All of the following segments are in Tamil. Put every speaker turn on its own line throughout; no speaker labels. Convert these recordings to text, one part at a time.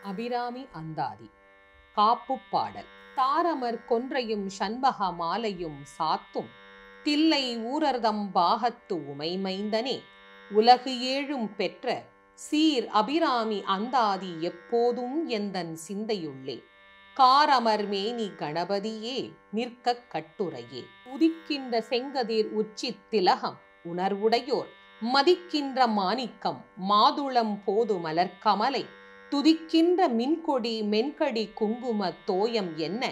அபிராமி அந்தாதி காப்பு பாடல். தாரமர் கொன்றையும் சண்பக மாலையும் சாத்தும் தில்லை ஊரர்தம் பாகத்து உமைமைந்தனே, உலகு ஏழும் பெற்ற சீர் அபிராமி அந்தாதி எப்போதும் எந்தன் சிந்தையுள்ளே. காரமர் மேனி கணபதியே நிற்கக் கட்டுரையே, உதிக்கின்ற செங்கதிர் உச்சி திலகம் உணர்வுடையோர் மதிக்கின்ற மாணிக்கம் மாதுளம் போது மலர்கமலை, துதிக்கின்ற மின்கொடி மென்கடி குங்கும தோயம் என்ன,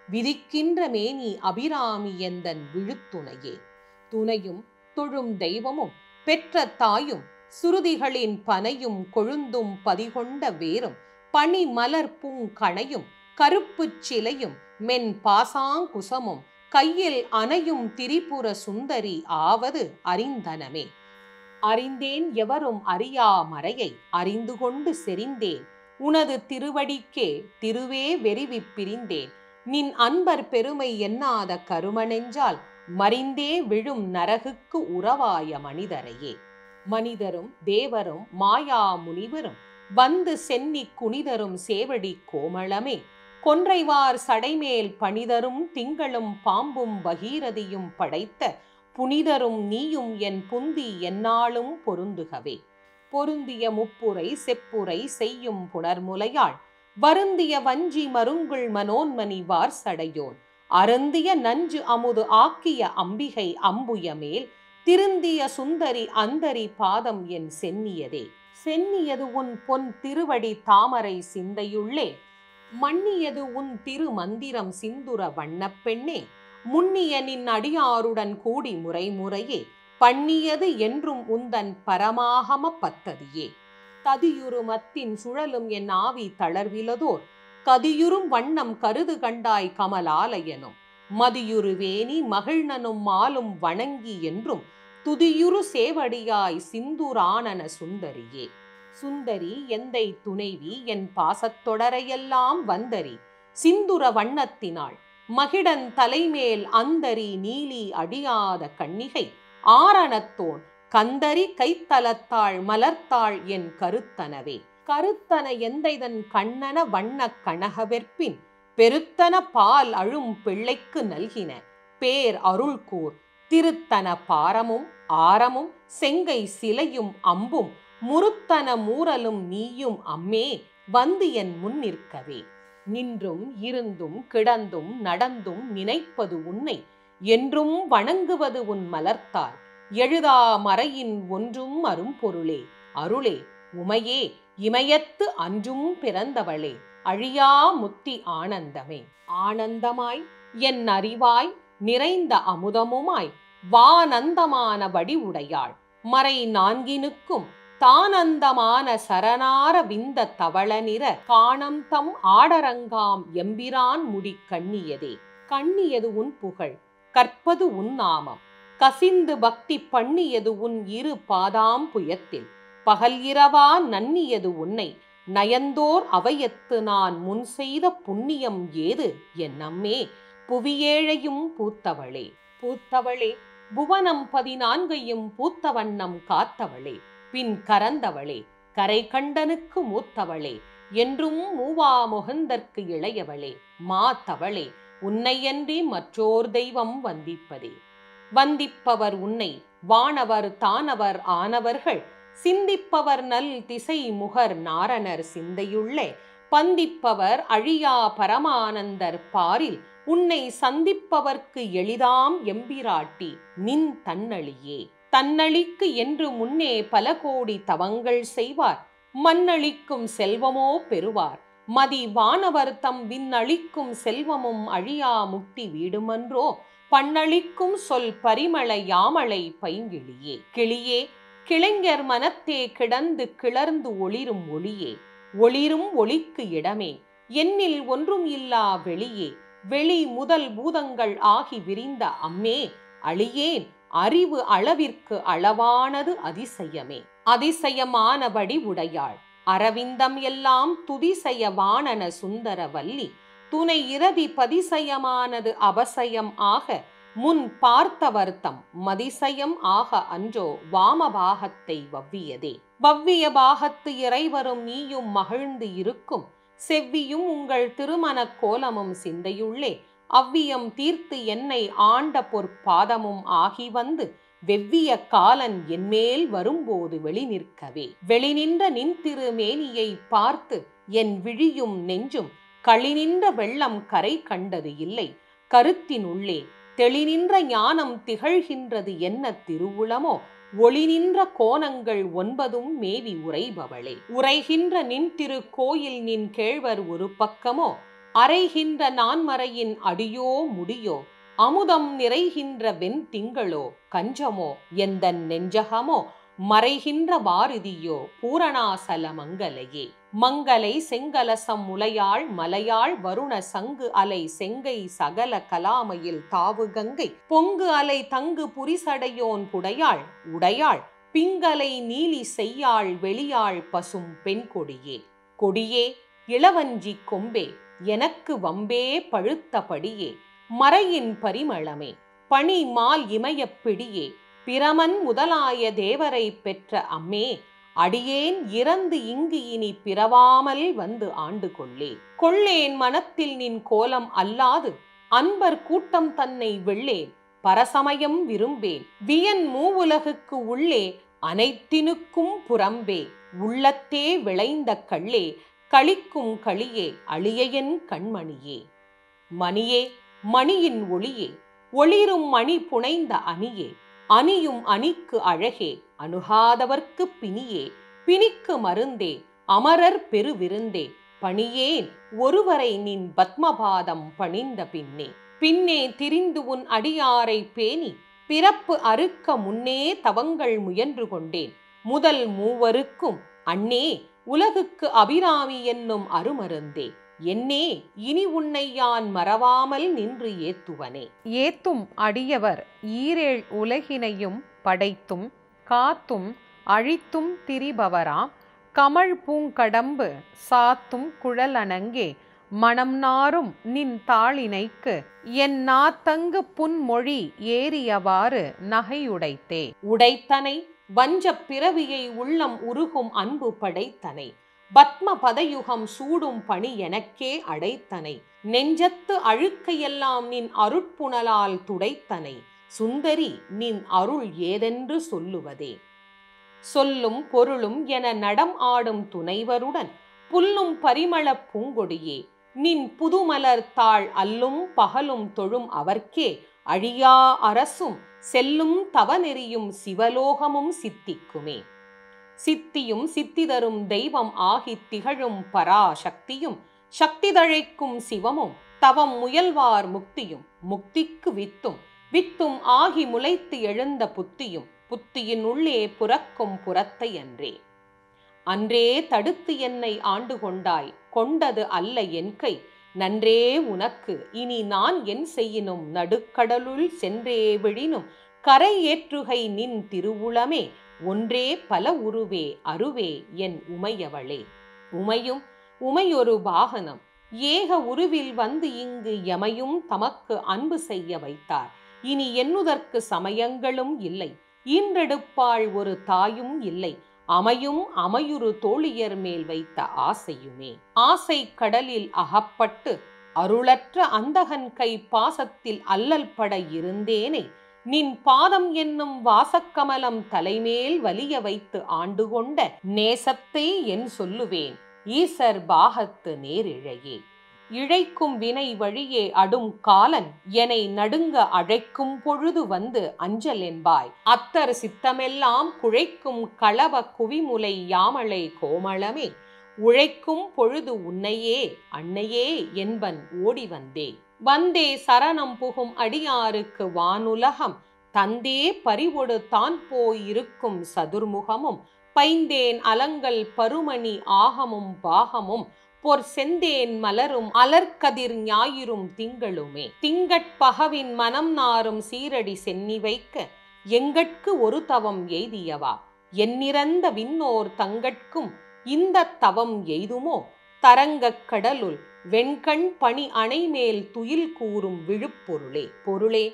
விதிக்கின்ற மேனி அபிராமி எந்தன் விழுத்துணையே. துணையும் தொழும் தெய்வமும் பெற்ற தாயும் சுருதிகளின் பனையும் கொழுந்தும் பதிகொண்ட வேரும் பனி மலர் பூங்கணையும் கருப்புச் சிலையும் மென் பாசாங்குசமும் கையில் அணையும் திரிபுர சுந்தரி ஆவது அறிந்தனமே. அறிந்தேன் எவரும் அறியா மறையை அறிந்து கொண்டு செறிந்தேன், உனது திருவடிக்கே திருவே வெறிவி பிரிந்தேன். நின் அன்பர் பெருமை எண்ணாத கருமனெஞ்சால் மறிந்தே விழும் நரகுக்கு உறவாய மனிதரையே. மனிதரும் தேவரும் மாயா முனிவரும் வந்து சென்னி குனிதரும் சேவடி கோமளமே, கொன்றைவார் சடைமேல் பணிதரும் திங்களும் பாம்பும் பகீரதியும் படைத்த புனிதரும் நீயும் என் புந்தி எந்நாளும் பொருந்துகவே. பொருந்திய முப்புரை செப்புரை செய்யும் புணர்முலையாள் வருந்திய வஞ்சி மருங்குள் மனோன்மணி வார்சடையோன், அருந்திய நஞ்சு அமுது ஆக்கிய அம்பிகை அம்புய மேல் திருந்திய சுந்தரி அந்தரி பாதம் என் சென்னியதே. சென்னியது உன் பொன் திருவடி தாமரை சிந்தையுள்ளே, மன்னியது உன் திரு மந்திரம் சிந்துர வண்ணப் பெண்ணே. முன்னிய நின் அடியாருடன் கூடி முறைமுறையே பண்ணியது என்றும் உந்தன் பரமாகம பத்ததியே. ததியுறு மத்தின் சுழலும் என் ஆவி தளர்விலதோர் கதியுறும் வண்ணம் கருது கண்டாய் கமலாலயனும், மதியுறு வேணி மகிழ்னனும் மாலும் வணங்கி என்றும் துதியுறு சேவடியாய் சிந்துரானன சுந்தரியே. சுந்தரி எந்தை துணைவி என் பாசத்தொடரையெல்லாம் வந்தரி சிந்துர வண்ணத்தினாள், மகிடன் தலைமேல் அந்தரி நீலி அடியாத கன்னிகை ஆரணத்தோன் கந்தரி கைத்தலத்தாள் மலர்த்தாள் என் கருத்தனவே. கருத்தன எந்தைதன் கண்ணன வண்ண கனகவெற்பின் பெருத்தன பால் அழும் பிள்ளைக்கு நல்கின பேர் அருள்கூர் திருத்தன பாரமும் ஆரமும் செங்கை சிலையும் அம்பும் முருத்தன மூரலும் நீயும் அம்மே வந்து என் முன் நிற்கவே. நின்றும் இருந்தும் கிடந்தும் நடந்தும் நினைப்பது உன்னை, என்றும் வணங்குவது உன் மலர்த்தாள். எழுதா மறையின் ஒன்றும் அரும்பொருளே அருளே உமையே, இமயத்து அன்றும் பிறந்தவளே அழியா முத்தி ஆனந்தமே. ஆனந்தமாய் என் அறிவாய் நிறைந்த அமுதமுமாய் வானந்தமான வடிவுடையாள், மறை நான்கினுக்கும் தானந்தமான சரணார விந்த தவள நிற காணம் தம் ஆடரங்காம் எம்பிரான் முடி கண்ணியதே. கண்ணியது உன் புகழ் கற்பது உன் நாமம், கசிந்து பக்தி பண்ணியது உன் இரு பாதாம் புயத்தில், பகல் இரவா நன்னியது உன்னை நயந்தோர் அவையத்து நான் முன் செய்த புண்ணியம் ஏது என்னம்மே. புவியேழையும் பூத்தவளே பூத்தவளே புவனம் 14 பூத்த வண்ணம் காத்தவளே, பின் கரந்தவளே கரை கண்டனுக்கு மூத்தவளே, என்றும் மூவா முகந்தற்கு இளையவளே மாத்தவளே, உன்னையன்றி மற்றோர் தெய்வம் வந்திப்பதே. வந்திப்பவர் உன்னை வானவர் தானவர் ஆனவர்கள் சிந்திப்பவர் நல் திசை முகர் நாரணர் சிந்தையுள்ளே, பந்திப்பவர் அழியா பரமானந்தர் பாரில் உன்னை சந்திப்பவர்க்கு எளிதாம் எம்பிராட்டி நின் தன்னழியே. தன்னழிக்கு என்று முன்னே பல கோடி தவங்கள் செய்வார், மண்ணளிக்கும் செல்வமோ பெறுவார். மதி வானவர் தம் விண்ணளிக்கும் செல்வமும் அழியா முக்தி வீடுமன்றோ, பண்ணளிக்கும் சொல் பரிமள யாமளை பைங்கிளியே. கிளியே கிளைஞர் மனத்தே கிடந்து கிளர்ந்து ஒளிரும் ஒளியே, ஒளிரும் ஒளிக்கு இடமே என்னில் ஒன்றும் இல்லா வெளியே. வெளி முதல் பூதங்கள் ஆகி விரிந்த அம்மே அழியேன் அறிவு அளவிற்கு அளவானது அதிசயமே. அதிசயமானபடி உடையாள் அரவிந்தம் எல்லாம் துதிசய வானன சுந்தர வல்லி, துணை இரதி பதிசயமானது அபசயம் ஆக முன் பார்த்தவர்த்தம் மதிசயம் ஆக அன்றோ வாமபாகத்தை வவ்வியதே. வவ்விய பாகத்து இறைவரும் நீயும் மகிழ்ந்து இருக்கும் செவ்வியும் உங்கள் திருமணக் கோலமும் சிந்தையுள்ளே அவ்வியம் தீர்த்து என்னை ஆண்ட பொற்பாதமும் ஆகி வந்து வெவ்விய காலன் என்மேல் வரும்போது வெளிநிற்கவே. வெளிநின்ற நின் திருமேனியை பார்த்து என் விழியும் நெஞ்சும் களிநின்ற வெள்ளம் கரை கண்டது இல்லை. கருத்தினுள்ளே தெளிநின்ற ஞானம் திகழ்கின்றது என்ன திருவுளமோ. ஒளிநின்ற கோணங்கள் 9 மேவி உரைபவளே. உரைகின்ற நின் திரு கோயில் நின் கேழ்வர் ஒரு பக்கமோ. அறைகின்ற நான்மறையின் அடியோ முடியோ. அமுதம் நிறைகின்ற வெண் திங்களோ கஞ்சமோ எந்தன் நெஞ்சகமோ. மறைகின்ற வாரிதியோ பூரணாசல மங்கலையே. மங்கலை செங்கலசம் முலையாள் மலையாள் வருண சங்கு அலை செங்கை சகல கலாமையில் தாவு கங்கை. பொங்கு அலை தங்கு புரிசடையோன் புடையாள் உடையாள் பிங்கலை நீலி செய்யாள் வெளியாள் பசும் பெண் கொடியே. கொடியே இளவஞ்சி கொம்பே எனக்கு வம்பே பழுத்த படியே. மறையின் பரிமளமே பனி மால் இமயப் பிடியே. பிரமன் முதலாய தேவரை பெற்ற அம்மே அடியேன் இறந்து இங்கு இனி பிறவாமல் வந்து ஆண்டு கொள்ளே. கொள்ளேன் மனத்தில் நின் கோலம் அல்லாது அன்பர் கூட்டம் தன்னை வெள்ளேன். பரசமயம் விரும்பேன் வியன் மூவுலகுக்கு உள்ளே அனைத்தினுக்கும் புறம்பே. உள்ளத்தே விளைந்த கள்ளே களிக்கும் களியே அழியையன் கண்மணியே. மணியே மணியின் ஒளியே ஒளிரும் மணி புனைந்த அணியே. அணியும் அணிக்கு அழகே அணுகாதவர்க்கு பிணியே. பிணிக்கு மருந்தே அமரர் பெருவிருந்தே. பணியேன் ஒருவரை நின் பத்மபாதம் பணிந்த பின்னே. பின்னே திரிந்து உன் அடியாரை பேணி பிறப்பு அறுக்க முன்னே தவங்கள் முயன்று கொண்டேன். முதல் மூவருக்கும் அன்னே உலகுக்கு அபிராமி என்னும் அருமருந்தே. என்னே இனி உன்னை யான் மறவாமல் நின்று ஏத்துவனே.
ஏத்தும் அடியவர் ஈரேழ் உலகினையும் படைத்தும் காத்தும் அழித்தும் திரிபவராம். கமழ் பூங்கடம்பு சாத்தும் குழலணங்கே மனம் நாரும் நின் தாளினைக்கு. என் நாத்தங்கு புன்மொழி ஏறியவாறு நகையுடைத்தே.
உடைத்தனை வஞ்சப் பிறவியை உள்ளம் உருகும் அன்பு படைத்தனை. பத்ம பதயுகம் சூடும் பணி எனக்கே அடைத்தனை. நெஞ்சத்து அழுக்கையெல்லாம் நின் அருட்புணலால் துடைத்தனை. சுந்தரி நின் அருள் ஏதென்று சொல்லுவதே. சொல்லும் பொருளும் என நடம் ஆடும் துணைவருடன் புல்லும் பரிமள பூங்கொடியே. நின் புதுமலர் தாள் அல்லும் பகலும் தொழும் அவர்க்கே அழியா அரசும் செல்லும் தவநெறியும் சிவலோகமும் சித்திக்குமே. சித்தியும் சித்தி தரும் தெய்வம் ஆகித் திகழும் பராசக்தியும் சக்தி தழைக்கும் சிவமும் தவம் முயல்வார் முக்தியும் முக்திக்கு வித்தும் வித்தும் ஆகி முளைத்து எழுந்த புத்தியும் புத்தியின் உள்ளே புறக்கும் புறத்தை அன்றே. அன்றே தடுத்து என்னை ஆண்டு கொண்டாய் கொண்டது அல்ல என் கை. நன்றே உனக்கு இனி நான் என் செய்யினும் நடுக்கடலுள் சென்றே விழினும் கரை ஏற்றுகை நின் திருவுளமே. ஒன்றே பல உருவே அருவே என் உமையவளே. உமையும் உமையொரு வாகனம் ஏக உருவில் வந்து இங்கு எமையும் தமக்கு அன்பு செய்ய வைத்தார். இனி எண்ணுதற்கு சமயங்களும் இல்லை. ஈன்றெடுப்பாள் ஒரு தாயும் இல்லை. அமையும் அமையுறு தோழியர் மேல் வைத்த ஆசையுமே. ஆசை கடலில் அகப்பட்டு அருளற்ற அந்தகன் கை பாசத்தில் அல்லல் பட இருந்தேனே. நின் பாதம் என்னும் வாசக்கமலம் தலைமேல் வலிய வைத்து ஆண்டு கொண்ட நேசத்தை என் சொல்லுவேன் ஈசர் பாகத்து நேரிழையே. இழைக்கும் வினை வழியே அடும் காலன் எனை நடுங்க அழைக்கும் பொழுது வந்து அஞ்சல் என்பாய். அத்தர் சித்தமெல்லாம் குழைக்கும் களவ குவிமுலை யாமளை கோமளமே. உழைக்கும் பொழுது உன்னையே அன்னையே என்பன் ஓடி வந்தே. வந்தே சரணம் புகும் அடியாருக்கு வானுலகம் தந்தே பறிவொடு தான் போயிருக்கும் சதுர்முகமும். பைந்தேன் அலங்கல் பருமணி ஆகமும் பாகமும் பொற் செந்தேன் மலரும் அலர்கதிர் ஞாயிறும் திங்களுமே. திங்கட்பகவின் மனம் நாரும் சீரடி சென்னி வைக்க எங்கட்கு ஒரு தவம் எய்தியவா. எண்ணிறந்த விண்ணோர் தங்கட்கும் இந்த தவம் எய்துமோ. தரங்கக் கடலுள் வெண்கண் பனி அணைமேல் துயில் கூறும் விழுப்பொருளே. பொருளே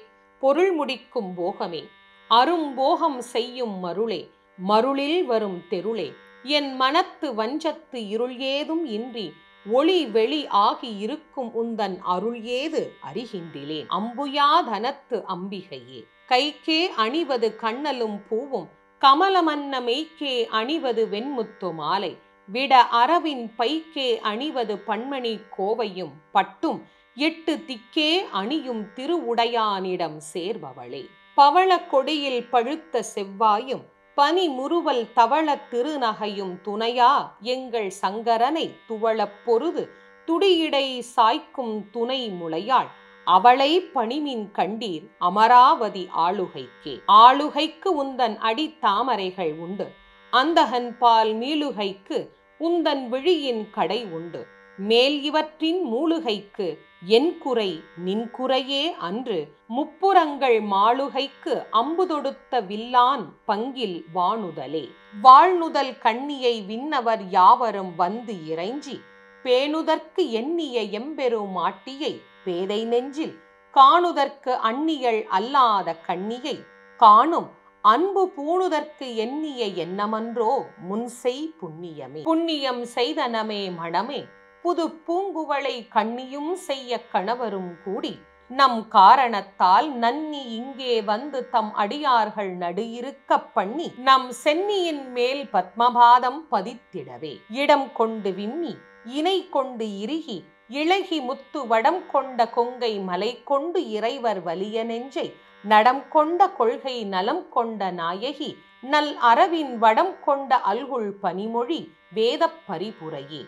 பொருள் முடிக்கும் போகமே அரும்போகம் செய்யும் மருளே. மருளில் வரும் தெருளே என் மனத்து வஞ்சத்து இருள் ஏதும் இன்றி ஒளி வெளி ஆகி இருக்கும் உந்தன் அருள் ஏது அறிகின்றிலேன். அம்புயாதனத்து அம்பிகையே, கைக்கே அணிவது கண்ணலும் பூவும், கமலமன்ன மெய்க்கே அணிவது வெண்முத்து மாலை, விட அரவின் பைக்கே அணிவது பன்மணி கோவையும் பட்டும், 8 திக்கே அணியும் திருவுடையானிடம் சேர்பவளே. பவள கொடியில் பழுத்த செவ்வாயும் பனி முறுவல் தவள திருநகையும் துணையா எங்கள் சங்கரனை துவளப் பொருது துடியிடை சாய்க்கும் துணை முளையாள், அவளை பணிமின் கண்டீர் அமராவதி ஆளுகைக்கே. ஆளுகைக்கு உந்தன் அடி தாமரைகள் உண்டு, அந்தகன் பால் மீளுகைக்கு உந்தன் விழியின் கடை உண்டு, மேல் இவற்றின் மூளுகைக்கு என் குறை நின் குறையே அன்று, முப்புறங்கள் மாளுகைக்கு அம்பு தொடுத்த வில்லான் பங்கில் வானுதலே. வாழ்நுதல் கண்ணியை விண்ணவர் யாவரும் வந்து இறைஞ்சி, பேணுதற்கு எண்ணிய எம்பெரும் மாட்டியை பேதை நெஞ்சில், காணுதற்கு அந்நியள் அல்லாத கண்ணியை காணும், அன்பு பூணுதற்கு எண்ணிய எண்ணமன்றோ முன்செய் புண்ணியமே. புண்ணியம் செய்தனமே மணமே, புது பூங்குவளை கண்ணியும் செய்ய கணவரும் கூடி, நம் காரணத்தால் நன்னி இங்கே வந்து தம் அடியார்கள் நடு இருக்க பண்ணி, நம் சென்னியின் மேல் பத்மபாதம் பதித்திடவே. இடம் கொண்டு விம்மி இணை கொண்டு இறுகி இளகி முத்து வடம் கொண்ட கொங்கை மலை கொண்டு இறைவர் வலிய நெஞ்சை, நடம் கொண்ட கொள்கை நலம் கொண்ட நாயகி, நல் அரவின் வடம் கொண்ட அல்குள் பனிமொழி வேதப் பரிபுரையே.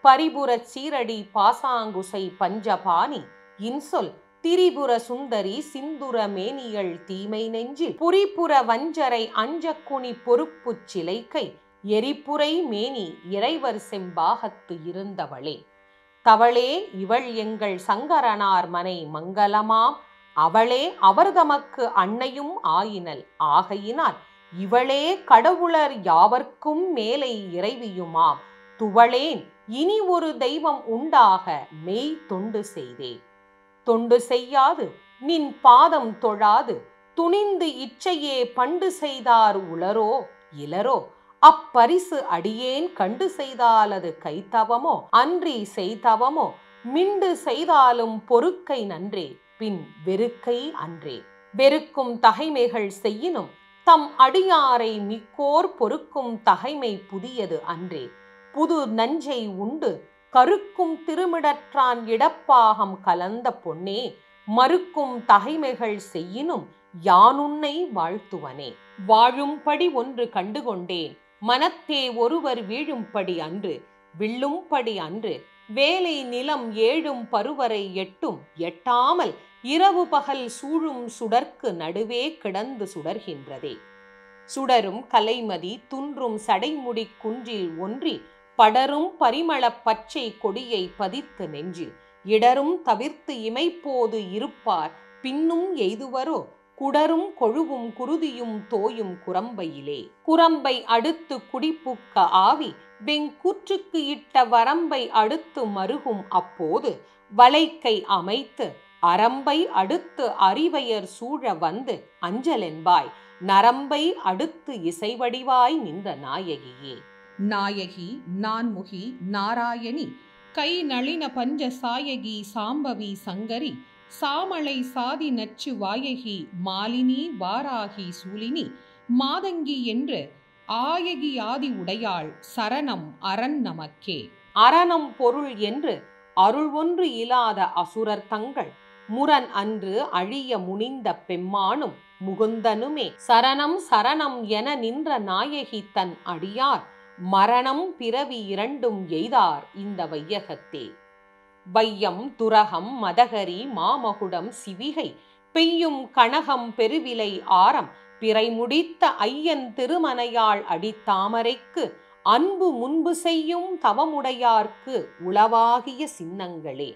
பரிபுரச் சீரடி பாசாங்குசை பஞ்சபாணி இன்சொல், திரிபுர சுந்தரி சிந்துர மேனியள் தீமை நெஞ்சில், புரிபுர வஞ்சரை அஞ்சக்குனி பொறுப்புச் சிலைக்கை, எரிப்புரை மேனி இறைவர் செம்பாகத்து இருந்தவளே. தவளே இவள் எங்கள் சங்கரனார் மனை மங்கலமாம், அவளே அவர் தமக்கு அன்னையும் ஆயினல் ஆகையினால், இவளே கடவுளர் யாவர்க்கும் மேலை இறைவியுமாம், துவளேன் இனி ஒரு தெய்வம் உண்டாக மெய் தொண்டு செய்தே. தொண்டு செய்யாது நின் பாதம் தொழாது துணிந்து இச்சையே பண்டு செய்தார் உளரோ இளரோ, அப்பரிசு அடியேன் கண்டு செய்தால் அது கைத்தவமோ அன்றி செய்தவமோ, மிண்டு செய்தாலும் பொறுக்கை நன்றே பின் வெறுக்கை அன்றே. வெறுக்கும் தகைமைகள் செய்யினும் தம் அடியாரை மிக்கோர் பொறுக்கும் தகைமை புதியது அன்றே. புது நஞ்சை உண்டு கருக்கும் திருமிடற்றான் இடப்பாகம் கலந்த பொன்னே, மறுக்கும் தகைமைகள் செய்யினும் யானுன்னை வாழ்த்துவனே. வாழும்படி ஒன்று கண்டுகொண்டேன் மனத்தே ஒருவர் வீழும்படி அன்று, வில்லும்படி அன்று வேலை நிலம் 7 பருவரை 8 எட்டாமல் இரவு பகல் சூழும் சுடர்க்கு நடுவே கிடந்து சுடர்கின்றதே. சுடரும் கலைமதி துன்றும் சடைமுடி குன்றில் ஒன்றி, படரும் பரிமள பச்சை கொடியை பதித்து நெஞ்சில், இடரும் தவிர்த்து இமைப்போது இருப்பார் பின்னும் எய்துவரோ, குடரும் கொழுவும் குருதியும் தோயும் குரம்பையிலே. குரம்பை அடுத்து குடிப்புக்க ஆவி வெங்கூற்றுக்கு இட்ட வரம்பை அடுத்து மருகும் அப்போது, வளைக்கை அமைத்து அரம்பை அடுத்து அறிவையர் சூழ வந்து அஞ்சலென்பாய், நரம்பை அடுத்து இசைவடிவாய் நின்ற நாயகியே.
நாயகி நான்முகி நாராயணி, கை நளின பஞ்ச சாயகி சாம்பவி சங்கரி, சாமளை சாதி நச்சு வாயகி மாலினி வாராகி சூலினி, மாதங்கி என்று ஆயகி ஆதி உடையாள் சரணம் அரண் நமக்கே.
அரணம் பொருள் என்று அருள் ஒன்று இல்லாத அசுரர் தங்கள் முரண் அன்று அழிய முனிந்த பெம்மானும் முகுந்தனுமே, சரணம் சரணம் என நின்ற நாயகி தன் அடியார், மரணம் பிறவி இரண்டும் எய்தார் இந்த வையகத்தே. வையம் துரகம் மதகரி மாமகுடம் சிவிகை, பெய்யும் கனகம் பெருவிலை ஆரம் பிறை முடித்த ஐயன் திருமனையாள் அடித்தாமரைக்கு, அன்பு முன்பு செய்யும் தவமுடையார்க்கு உளவாகிய சின்னங்களே.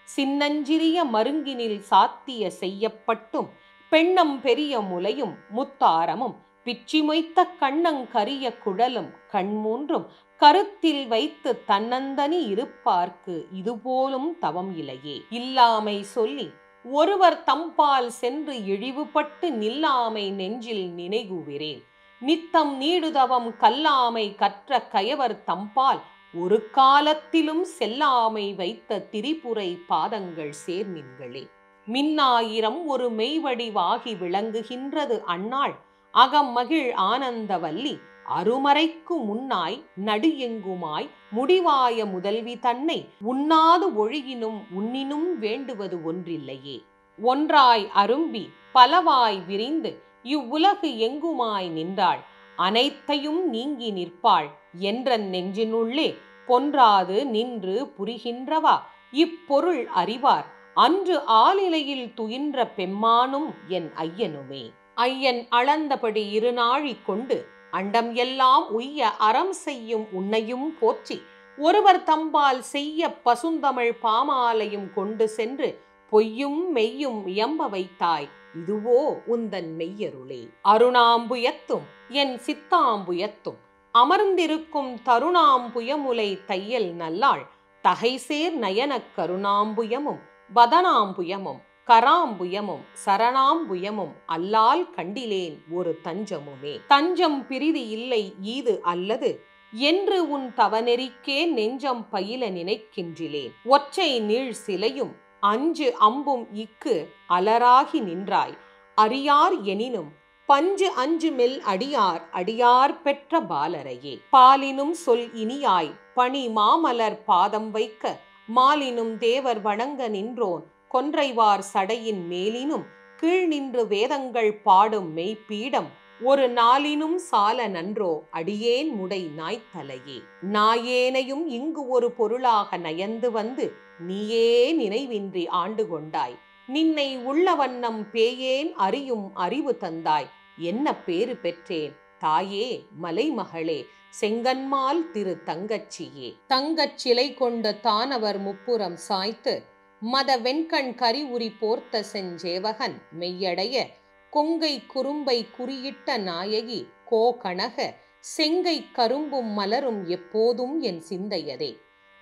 சின்னஞ்சிறிய மருங்கினில் சாத்திய செய்யப்பட்டும், பெண்ணம் பெரிய முலையும் முத்தாரமும் பிச்சி மொய்த்த கண்ணங்கரிய குழலும் கண்மூன்றும் கருத்தில் வைத்து தன்னந்தனி இருப்பார்க்கு இதுபோலும் தவம் இலையே. இல்லாமை சொல்லி ஒருவர் தம்பால் சென்று இழிவுபட்டு நில்லாமை நெஞ்சில் நினைகுவிரேன், நித்தம் நீடுதவம் கல்லாமை கற்ற கயவர் தம்பால் ஒரு காலத்திலும் செல்லாமை வைத்த திரிபுரை பாதங்கள் சேர்மின்களே. மின்னாயிரம் ஒரு மெய்வடிவாகி விளங்குகின்றது அந்நாள் அகம் மகிழ் ஆனந்தவல்லி அருமறைக்கு முன்னாய் நடு எங்குமாய் முடிவாய முதல்வி தன்னை உண்ணாது ஒழுகினும் உன்னினும் வேண்டுவது ஒன்றில்லையே. ஒன்றாய் அரும்பி பலவாய் விரிந்து இவ்வுலகு எங்குமாய் நின்றாள் அனைத்தையும் நீங்கி நிற்பாள் என்ற நெஞ்சினுள்ளே பொன்றாது நின்று புரிகின்றவா இப்பொருள் அறிவார் அன்று ஆலிலையில் துயின்ற பெம்மானும் என் ஐயனுமே. ஐயன் அளந்தபடி இருநாழி கொண்டு அண்டம் எல்லாம் உய்ய அறம் செய்யும் உன்னையும் போற்றி ஒருவர் தம்பால் செய்ய பசுந்தமிழ் பாமாலையும் கொண்டு சென்று பொய்யும் மெய்யும் இயம்ப வைத்தாய் இதுவோ உந்தன் மெய்யருளே. அருணாம்புயத்தும் என் சித்தாம்புயத்தும் அமர்ந்திருக்கும் தருணாம்புயமுலை தையல் நல்லாள் தகைசேர் நயனக் கருணாம்புயமும் வதனாம்புயமும் கராம்புயமும் சரணாம்புயமும் அல்லால் கண்டிலேன் ஒரு தஞ்சமுமே. தஞ்சம் பிரிதி இல்லை ஈது அல்லது என்று உன் தவநெறிக்கே நெஞ்சம் பயில நினைக்கின்றிலேன். ஒற்றை நீள் சிலையும் அஞ்சு அம்பும் இக்கு அலராகி நின்றாய் அறியார் எனினும் பஞ்சு அஞ்சு மெல் அடியார் அடியார் பெற்ற பாலரையே. பாலினும் சொல் இனியாய் பணி மாமலர் பாதம் வைக்க மாலினும் தேவர் வணங்க நின்றோன் கொன்றைவார் சடையின் மேலினும் கீழ் நின்று வேதங்கள் பாடும் மெய்ப்பீடம் ஒரு நாளினும் சால நன்றோ அடியேன் முடை நாய்த்தலையே. நாயேனையும் இங்கு ஒரு பொருளாக நயந்து வந்து நீயே நினைவின்றி ஆண்டு கொண்டாய் நின்னை உள்ள வண்ணம் பேயேன் அறியும் அறிவு தந்தாய் என்ன பேறு பெற்றேன் தாயே மலைமகளே செங்கன்மால் திரு தங்கச்சியே. தங்கச் சிலை கொண்ட தானவர் முப்புறம் சாய்த்து மத வெண்கண் கரி உரி போர்த்த செஞ்சேவகன் மெய்யடைய கொங்கை குறும்பை குறியிட்ட நாயகி கோகணக செங்கை கரும்பும் மலரும் எப்போதும் என் சிந்தையதே.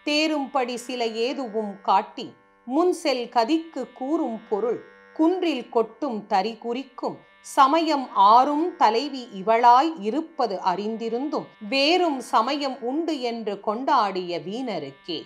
தேரும்படி சில ஏதுவும் காட்டி முன் செல் கதிக்கு கூறும் பொருள் குன்றில் கொட்டும் தரி குறிக்கும் சமயம் ஆறும் தலைவி இவளாய் இருப்பது அறிந்திருந்தும் வேறும் சமயம் உண்டு என்று கொண்டாடிய வீணருக்கே.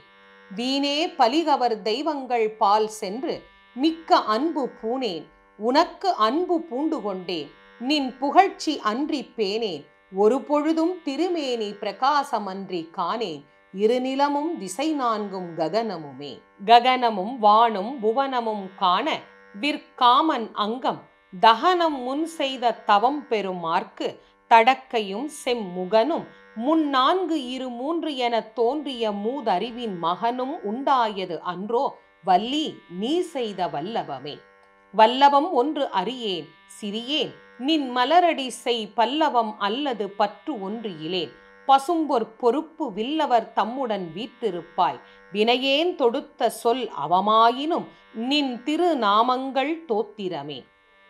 வீணே பலிகவர் தெய்வங்கள் பால் சென்று மிக்க அன்பு பூனேன் உனக்கு அன்பு பூண்டு கொண்டேன் நின் புகழ்ச்சி அன்றி பேனேன் ஒரு பொழுதும் திருமேனி பிரகாசமன்றி காணேன் இருநிலமும் திசை நான்கும் ககனமுமே. ககனமும் வானும் புவனமும் காண விற்காமன் அங்கம் தகனம் முன் செய்த தவம் பெறுமார்க்கு தடக்கையும் செம்முகனும் முன்னான்கு இரு மூன்று என தோன்றிய மூதறிவின் மகனும் உண்டாயது அன்றோ வல்லி நீ செய்த வல்லபமே. வல்லபம் ஒன்று அறியேன் சிறியேன் நின் மலரடி செய் பல்லவம் அல்லது பற்று ஒன்று இலேன் பசும்பொற் பொறுப்பு வில்லவர் தம்முடன் வீற்றிருப்பாய் வினையேன் தொடுத்த சொல் அவமாயினும் நின் திருநாமங்கள் தோத்திரமே.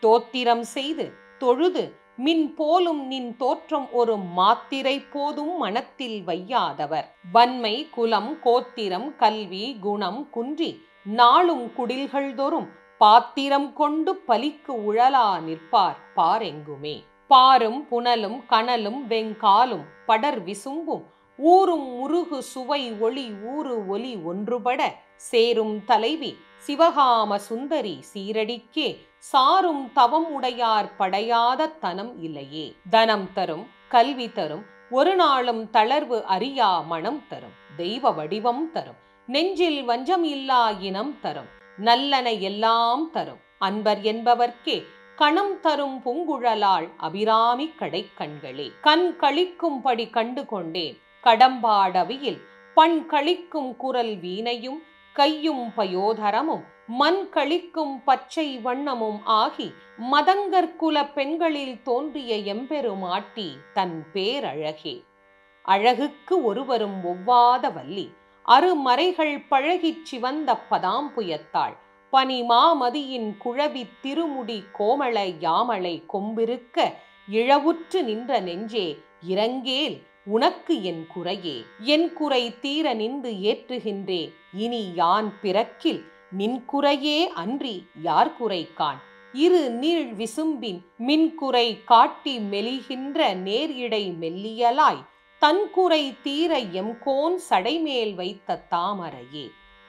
தோத்திரம் செய்து தொழுது மின் போலும் நின் தோற்றம் ஒரு மாத்திரை போதும் மனத்தில் வையாதவர் வன்மை குலம் கோத்திரம் கல்வி குணம் குன்றி நாளும் குடில்கள் தோறும் பாத்திரம் கொண்டு பலிக்கு உழலா நிற்பார் பாரெங்குமே. பாரும் புனலும் கனலும் வெங்காலும் படர் விசும்பும் ஊரும் முருகு சுவை ஒளி ஊறு ஒலி ஒன்றுபட சேரும் தலைவி சிவகாம சுந்தரி சீரடிக்கே சாரும் தவம் உடையார் படையாத தனம் இல்லையே. தனம் தரும் கல்வி தரும் ஒரு நாளும் தளர்வு அறியா மனம் தரும் தெய்வ வடிவம் தரும் நெஞ்சில் வஞ்சம் இல்லா இனம் தரும் நல்லன எல்லாம் தரும் அன்பர் என்பவர்க்கே கணம் தரும் பூங்குழலாள் அபிராமி கடை கண்களே. கண் கழிக்கும்படி கண்டு கொண்டேன் கடம்பாடவியில் பண் கழிக்கும் குரல் வீணையும் கையும் பயோதரமும் மண் கழிக்கும் பச்சை வண்ணமும் ஆகி மதங்கற்குல பெண்களில் தோன்றிய எம்பெருமாட்டி தன் பேரழகே. அழகுக்கு ஒருவரும் ஒவ்வாத வல்லி அருமறைகள் பழகிச் சிவந்த பதாம்புயத்தாள் பனி மாமதியின் குழவி திருமுடி கோமள யாமளை கொம்பிருக்க இழவுற்று நின்ற நெஞ்சே இரங்கேல் உனக்கு என் குறையே. என் குறை தீர நின்று ஏற்றுகின்றேன் இனி யான் பிறக்கில் நின் குறையே அன்றி யார் குறை காண். இரு நீள் விசும்பின் மின்குறை காட்டி மெலிகின்ற நேர் இடை மெல்லியலாய் தன்குறை தீர எம்கோன் சடைமேல் வைத்த தாமரையே.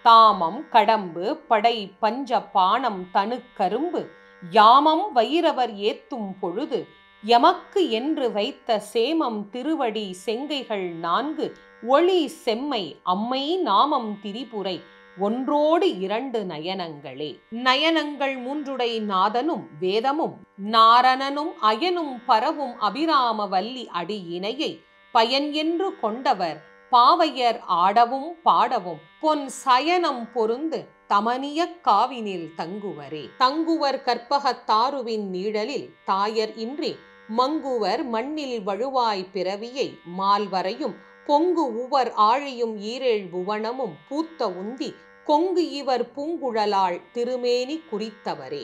தாமம் கடம்பு படை பஞ்ச பாணம் தனு கரும்பு யாமம் வைரவர் ஏத்தும் பொழுது எமக்கு என்று வைத்த சேமம் திருவடி செங்கைகள் 4 ஒளி செம்மை அம்மை நாமம் திரிபுரை ஒன்றோடு 2 நயனங்களே. நயனங்கள் 3 நாதனும் வேதமும் நாரணனும் அயனும் பரவும் அபிராம வல்லி அடி இணையை பயன் என்று கொண்டவர் பாவையர் ஆடவும் பாடவும் பொன் சயனம் பொருந்து தமனிய காவினில் தங்குவரே. தங்குவர் கற்பகத்தாருவின் நீழலில் தாயர் இன்றி மங்குவர் மண்ணில் வழுவாய் பிறவியை மால்வரையும் பொங்கு உவர் ஆழியும் 7 புவனமும் பூத்த உந்தி கொங்கு இவர் பூங்குழலாள் திருமேனி குறித்தவரே.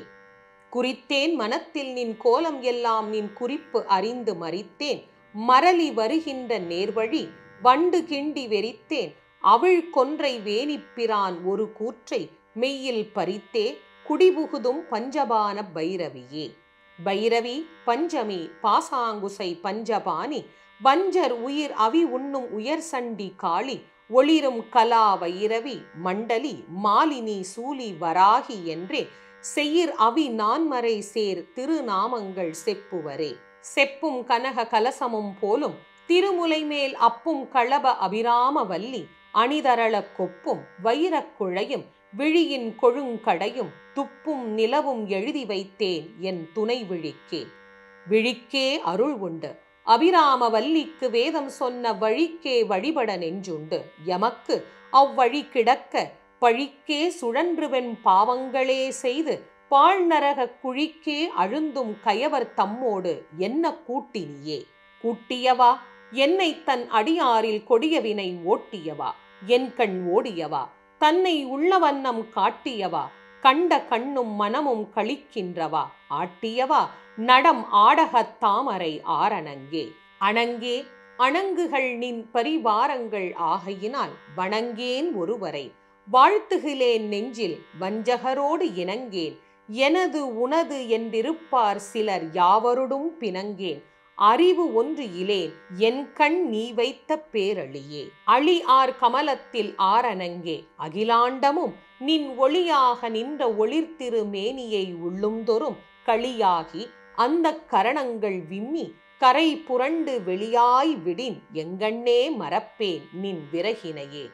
குறித்தேன் மனத்தில் நின் கோலம் எல்லாம் நின் குறிப்பு அறிந்து மறித்தேன் மரளி வருகின்ற நேர்வழி வண்டு கிண்டி வெறித்தேன் அவள் கொன்றை வேணிப்பிரான் ஒரு கூற்றை மெய்யில் பறித்தே குடிபுகுதும் பஞ்சபான பைரவியே. பைரவி பஞ்சமி பாசாங்குசை பஞ்சபாணி வஞ்சர் உயிர் அவி உண்ணும் உயர் சண்டி காளி ஒளிரும் கலா வைரவி மண்டலி மாலினி சூலி வராகி என்றே செயிர் அவி நான்மறை சேர் திருநாமங்கள் செப்புவரே. செப்பும் கனக கலசமும் போலும் திருமுலை மேல் அப்பும் களப அபிராம வல்லி அணிதரள கொப்பும் வைரக் குழையும் விழியின் கொழுங்கடையும் துப்பும் நிலவும் எழுதி வைத்தேன் என் துணை விழிக்கே. விழிக்கே அருள் உண்டு அபிராம வல்லிக்கு வேதம் சொன்ன வழிக்கே வழிபட நெஞ்சுண்டு எமக்கு அவ்வழி கிடக்க பழிக்கே சுழன்றுவென் பாவங்களே செய்து பாழ்நரக குழிக்கே அழுந்தும் கயவர் தம்மோடு என்ன கூட்டினியே. கூட்டியவா என்னை தன் அடியாரில் கொடியவினை ஓட்டியவா என் கண் ஓடியவா தன்னை உள்ள வண்ணம் காட்டியவா கண்ட கண்ணும் மனமும் களிக்கின்றவா ஆட்டியவா நடம் ஆடகத் தாமரை ஆரணங்கே. அணங்கே அணங்குகள் நின் பரிவாரங்கள் ஆகையினால் வணங்கேன் ஒருவரை வாழ்த்துகிலேன் நெஞ்சில் வஞ்சகரோடு இணங்கேன் எனது உனது என்றிருப்பார் சிலர் யாவருடும் பிணங்கேன் அறிவு ஒன்று இலேன் என் கண் நீ வைத்த பேரழியே. அழி ஆர் கமலத்தில் ஆரணங்கே அகிலாண்டமும் நின் ஒளியாக நின்ற ஒளிர்திரு மேனியை உள்ளும்தொறும் களியாகி அந்த கரணங்கள் விம்மி கரை புரண்டு வெளியாய் விடின் எங்கண்ணே மறப்பேன் நின் விரகினையே.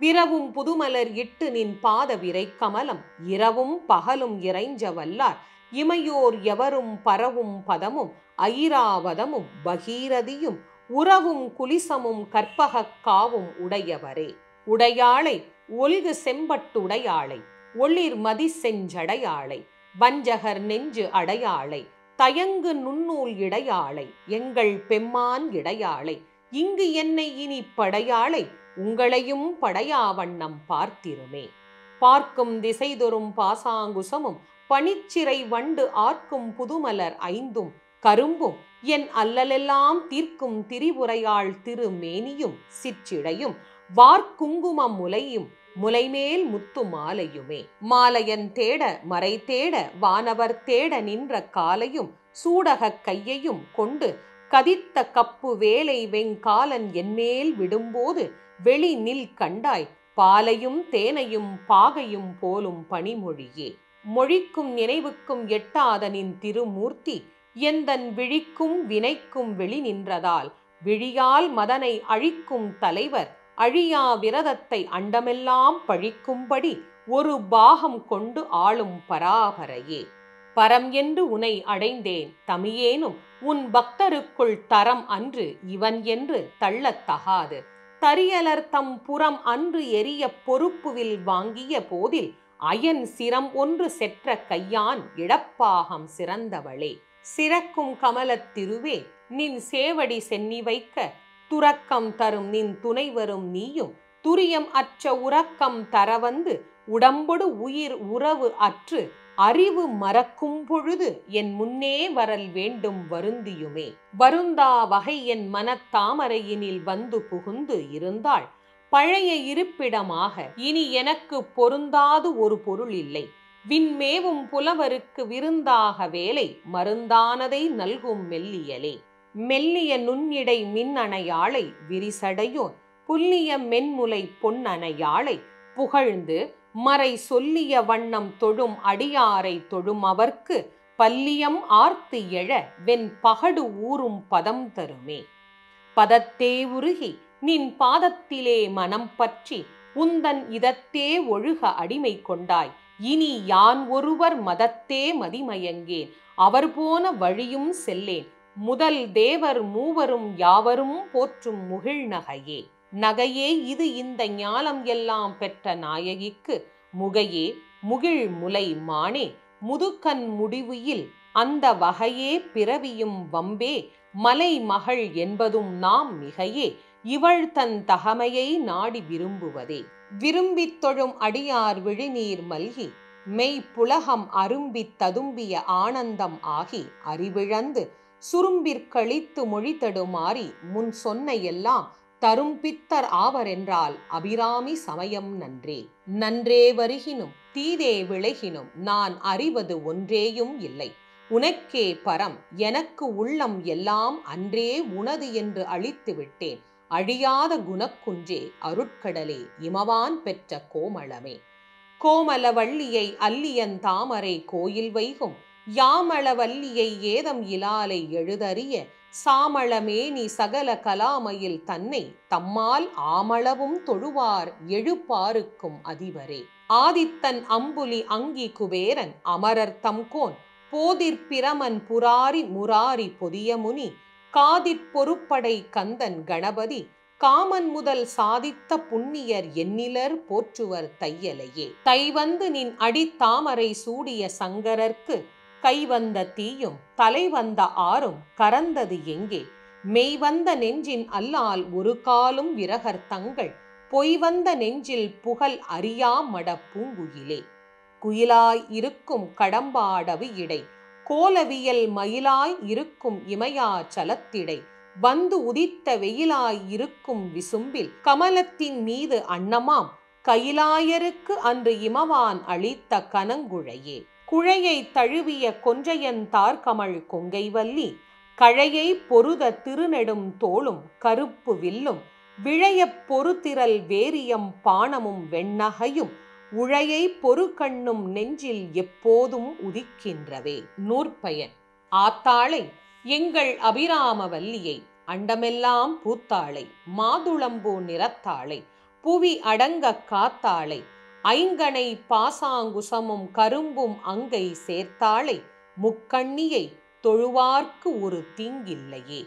விரவும் புதுமலர் இட்டு நின் பாத விரை கமலம் இரவும் பகலும் இறைஞ்ச வல்லார் இமையோர் எவரும் பரவும் பதமும் ஐராவதமும் பகீரதியும் உறவும் குலிசமும் கற்பகக் காவும் உடையவரே. உடையாளை ஒல்கு செம்பட்டுடையாளை ஒளிர் மதி செஞ்சடையாளை வஞ்சகர் நெஞ்சு அடையாளை தயங்கு நுண்ணூல் இடையாளை எங்கள் பெம்மான் இடையாளை இங்கு என்னை இனி படையாளை உங்களையும் படையாவண்ணம் பார்த்திருமே. பார்க்கும் திசைதொறும் பாசாங்குசமும் பனிச்சிறை வண்டு ஆர்க்கும் புதுமலர் 5 கரும்பும் என் அல்லலெல்லாம் தீர்க்கும் திரிபுரையாள் திருமேனியும் சிற்றிடையும் வார்க்குங்கும முலையும் முலைமேல் முத்து மாலையுமே. மாலையன் தேட மறை தேட வானவர் தேட நின்ற காலையும் சூடகக் கையையும் கொண்டு கதித்த கப்பு வேலை வெங்காலன் என்மேல் விடும்போது வெளி நில் கண்டாய் பாலையும் தேனையும் பாகையும் போலும் பனிமொழியே. மொழிக்கும் நினைவுக்கும் எட்டாத நின் திருமூர்த்தி எந்தன் விழிக்கும் வினைக்கும் வெளி நின்றதால் விழியால் மதனை அழிக்கும் தலைவர் அழியா விரதத்தை அண்டமெல்லாம் பழிக்கும்படி ஒரு பாகம் கொண்டு ஆளும் பராபரையே. பரம் என்று உனை அடைந்தேன் தமியேனும் உன் பக்தருக்குள் தரம் அன்று இவன் என்று தள்ளத்தகாது தரியலர் தம் புறம் அன்று எரிய பொறுப்புவில் வாங்கிய போதில் அயன் சிரம் ஒன்று செற்ற கையான் இழப்பாகம் சிறந்தவளே. சிறக்கும் கமலத்திருவே நின் சேவடி சென்னி வைக்க துறக்கம் தரும் நின் துணை வரும் நீயும் துரியம் அற்ற உறக்கம் தரவந்து உடம்பொடு உயிர் உறவு அற்று அறிவு மறக்கும் பொழுது என் முன்னே வரல் வேண்டும் வருந்தியுமே. வருந்தா வகை என் மனத்தாமரையினில் வந்து புகுந்து இருந்தாள் பழைய இருப்பிடமாக இனி எனக்கு பொருந்தாது ஒரு பொருள் இல்லை. விண்மேவும் புலவருக்கு விருந்தாக வேலை மருந்தானதை நல்கும் மெல்லியலே. மெல்லிய நுண்ணிடை மின்னணையாளை விரிசடையோன் புல்லிய மென்முலை பொன்னணையாளை புகழ்ந்து மறை சொல்லிய வண்ணம் தொழும் அடியாரை தொழும் அவர்க்கு பல்லியம் ஆர்த்து எழ வெண் பகடு ஊறும் பதம் தருமே. பதத்தே உருகி நின் பாதத்திலே மனம் பற்றி உந்தன் இதத்தே ஒழுக அடிமை கொண்டாய். இனி யான் ஒருவர் மதத்தே மதிமயங்கேன், அவர் போன வழியும் செல்லேன். முதல் தேவர் மூவரும் யாவரும் போற்றும் முகிழ் நகையே. நகையே இது இந்த ஞாலம் எல்லாம் பெற்ற நாயகிக்கு முகையே முகிழ் முலை மானே. முதுக்கண் முடிவுயில் அந்த வகையே பிறவியும் வம்பே. மலை மகள் என்பதும் நாம் மிகையே, இவள் தன் தகமையை நாடி விரும்புவதே. விரும்பித் தொழும் அடியார் விழிநீர் மல்கி மெய் புலகம் அரும்பித் ததும்பிய ஆனந்தம் ஆகி அறிவிழந்து சுரும்பிற்கழித்து மொழி தடுமாறி முன் சொன்ன எல்லாம் தரும் பித்தர் ஆவரென்றால் அபிராமி சமயம் நன்றே. நன்றே வருகினும் தீதே விளைகினும் நான் அறிவது ஒன்றேயும் இல்லை. உனக்கே பரம் எனக்கு உள்ளம் எல்லாம் அன்றே உனது என்று அழித்து விட்டேன். அழியாத குணக்குன்றே அருட்கடலே இமவான் பெற்ற கோமளமே. கோமலவள்ளியை அல்லியன் தாமரை கோயில் வைகும் யாமளவல்லியை ஏதம் இலாலை எழுதறிய சாமளமேனி சகல கலாமையில் தன்னை தம்மால் ஆமளவும் தொழுவார் எழுப்பாருக்கும் அதிபரே. ஆதித்தன் அம்புலி அங்கி குபேரன் அமரர் தம்கோன் போதிற் பிரமன் புராரி முராரி பொதிய முனி காதிற் பொறுப்படை கந்தன் கணபதி காமன் முதல் சாதித்த புண்ணியர் எண்ணிலர் போற்றுவர் தையலையே. தைவந்து நின் அடித்தாமரை சூடிய சங்கரர்க்கு கைவந்த தீயும் தலைவந்த ஆறும் கரந்தது எங்கே. மெய்வந்த நெஞ்சின் அல்லால் ஒரு காலும் விரகர் தங்கள் பொய்வந்த நெஞ்சில் புகழ் அறியா மட பூங்குயிலே. குயிலாய் இருக்கும் கடம்பாடவி இடை கோலவியல் மயிலாய் இருக்கும் இமயா சலத்திடை வந்து உதித்த வெயிலாய் இருக்கும் விசும்பில் கமலத்தின் மீது அன்னமாம் கையிலாயருக்கு அன்று இமவான் அளித்த கனங்குழையே. குழையை தழுவிய கொன்றையன் தார்கமழ் கொங்கைவல்லி கழையை பொருத திருநெடும் தோளும் கருப்பு வில்லும் விழையப் பொறுதிரல் வேரியம் பாணமும் வெண்ணகையும் உழையை பொறு கண்ணும் நெஞ்சில் எப்போதும் உதிக்கின்றவே. நூற்பயன். ஆத்தாளை எங்கள் அபிராமவல்லியை அண்டமெல்லாம் பூத்தாளை மாதுளம்பூ நிறத்தாளை புவி அடங்க காத்தாளை ஐங்கனை பாசாங்குசமும் கரும்பும் அங்கை சேர்த்தாளை முக்கண்ணியை தொழுவார்க்கு ஒரு தீங்கில்லையே.